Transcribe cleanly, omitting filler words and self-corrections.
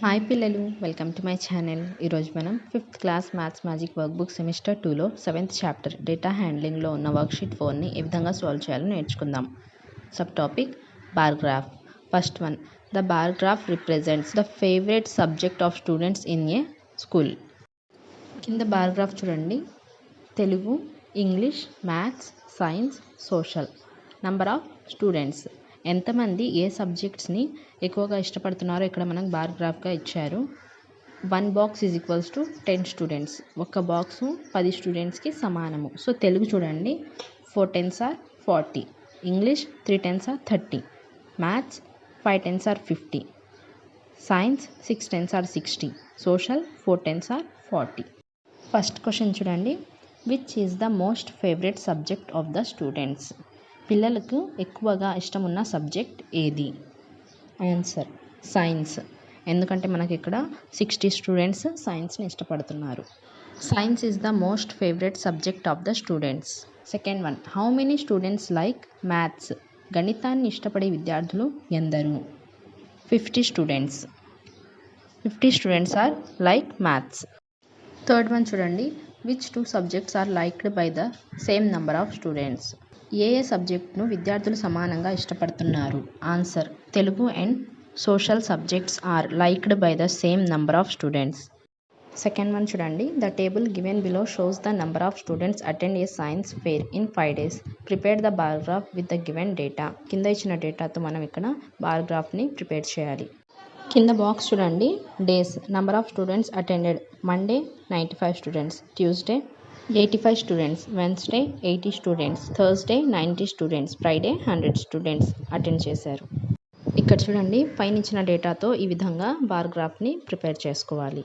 Hi పిల్లలు, welcome to my channel. ఈరోజు మనం 5th class maths magic workbook semester 2లో 7th చాప్టర్ డేటా హ్యాండ్లింగ్లో ఉన్న వర్క్షీట్ 4ని ఏ విధంగా సాల్వ్ చేయాలో నేర్చుకుందాం. Sub topic bar graph. First one, the bar graph represents the favourite subject of students in a school. కింద bar graph చూడండి. Telugu, English, maths, science, social. Number of students, ఎంతమంది ఏ సబ్జెక్ట్స్ని ఎక్కువగా ఇష్టపడుతున్నారో ఇక్కడ మనకు బార్ గ్రాఫ్గా ఇచ్చారు. 1 box is equals to 10 students. ఒక box 10 స్టూడెంట్స్కి సమానము. సో తెలుగు చూడండి, 4 10s are 40, English 3 10s are 30, maths 5 10s are 50, science 6 10s are 60, social 4 10s are 40. First question చూడండి, which is the most favourite subject of the students. పిల్లలకు ఎక్కువగా ఇష్టం ఉన్న subject ఏది? Answer science. ఎందుకంటే మనకి ఇక్కడ 60 స్టూడెంట్స్ సైన్స్ని ఇష్టపడుతున్నారు. Science is the most favourite subject of the students. Second one, how many students like maths. గణితాన్ని ఇష్టపడే విద్యార్థులు ఎందరు? 50 students. 50 students are like maths. Third one చూడండి, which 2 subjects are liked by the same number of students. ఏ సబ్జెక్ట్ను విద్యార్థులు సమానంగా ఇష్టపడుతున్నారు? Answer Telugu and social subjects are liked by the same number of students. Second one చూడండి, the table given below shows the number of students attend a science fair in 5 days. Prepare the bar graph with the given data. కింద ఇచ్చిన డేటాతో మనం ఇక్కడ bar గ్రాఫ్ని prepare చేయాలి. కింద box చూడండి, days, number of students attended. Monday 95 students, Tuesday 85 students, Wednesday 80 students, Thursday 90 students, Friday 100 students attend చేశారు. ఇక్కడ చూడండి, పైన ఇచ్చిన డేటాతో ఈ విధంగా బార్ గ్రాఫ్ని ప్రిపేర్ చేసుకోవాలి.